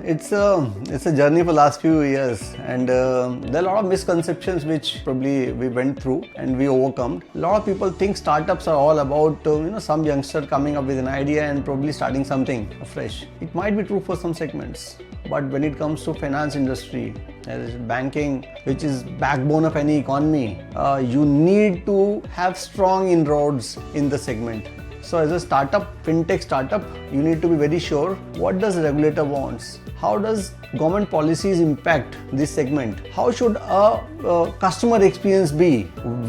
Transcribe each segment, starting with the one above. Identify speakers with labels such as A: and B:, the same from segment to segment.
A: it's a journey for last few years, and there are a lot of misconceptions which probably we went through and we overcome. A lot of people think startups are all about some youngster coming up with an idea and probably starting something fresh. It might be true for some segments, but when it comes to finance industry, banking, which is backbone of any economy, you need to have strong inroads in the segment. So as a startup, fintech startup, you need to be very sure what does the regulator wants, how does government policies impact this segment, how should a customer experience be,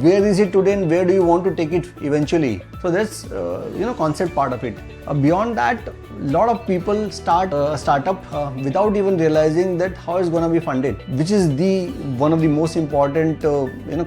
A: where is it today and where do you want to take it eventually. So that's concept part of it. Beyond that, a lot of people start a startup without even realizing that how it's going to be funded, which is one of the most important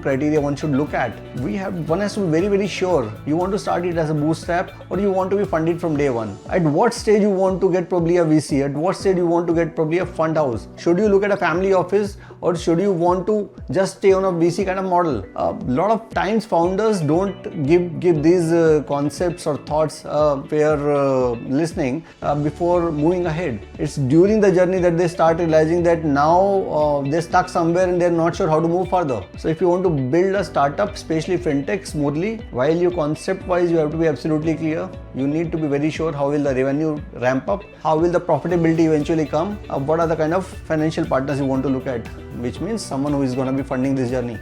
A: criteria one should look at. One has to be very, very sure you want to start it as a bootstrap or you want to be funded from day one. At what stage you want to get probably a VC, at what stage you want to get probably a fund house. Should you look at a family office or should you want to just stay on a VC kind of model? A lot of times founders don't give these concepts or thoughts fair listening before moving ahead. It's during the journey that they start realizing that now they're stuck somewhere and they're not sure how to move further. So if you want to build a startup, especially fintech, smoothly, while you concept wise you have to be absolutely clear, you need to be very sure how will the revenue ramp up, how will the profitability eventually come, what are the kind of financial partners you want to look at, which means someone who is going to be funding this journey.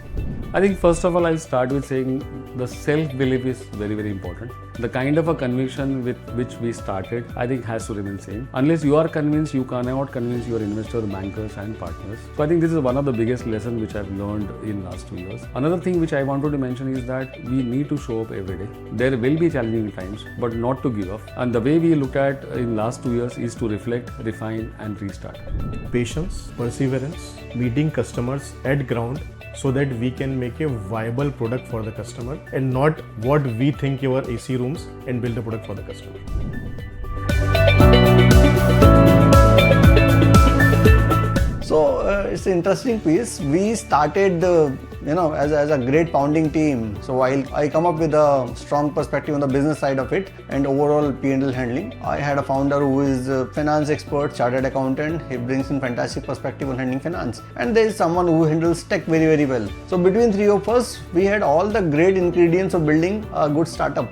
B: I think first of all, I'll start with saying the self-belief is very, very important. The kind of a conviction with which we started, I think has to remain same. Unless you are convinced, you cannot convince your investors, bankers and partners. So I think this is one of the biggest lessons which I've learned in last 2 years. Another thing which I wanted to mention is that we need to show up every day. There will be challenging times, but not to give up. And the way we looked at in last 2 years is to reflect, refine and restart.
C: Patience, perseverance, meeting customers at ground, so that we can make a viable product for the customer and not what we think our AC rooms, and build a product for the customer.
A: So it's an interesting piece. We started as a great founding team. So while I come up with a strong perspective on the business side of it and overall P&L handling, I had a founder who is a finance expert, chartered accountant. He brings in fantastic perspective on handling finance. And there is someone who handles tech very, very well. So between three of us, we had all the great ingredients of building a good startup.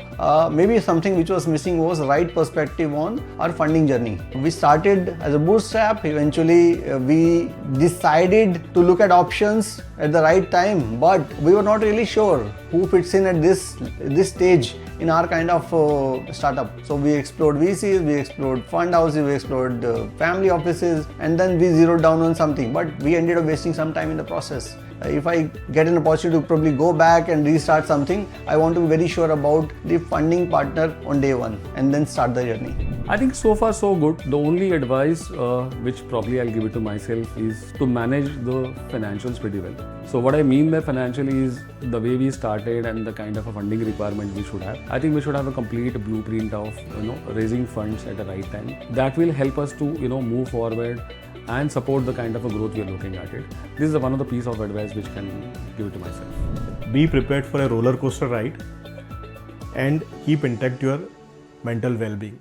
A: Maybe something which was missing was right perspective on our funding journey. We started as a bootstrap. Eventually, we decided to look at options at the right time, but we were not really sure who fits in at this stage in our kind of startup. So we explored VCs, we explored fund houses, we explored family offices, and then we zeroed down on something, but we ended up wasting some time in the process. If I get an opportunity to probably go back and restart something, I want to be very sure about the funding partner on day one and then start the journey.
B: I think so far so good. The only advice which probably I'll give it to myself is to manage the financials pretty well. So what I mean by financially is the way we started and the kind of a funding requirement we should have. I think we should have a complete blueprint of raising funds at the right time. That will help us to move forward and support the kind of a growth we are looking at it. This is one of the piece of advice which can give it to myself.
C: Be prepared for a roller coaster ride and keep intact your mental well-being.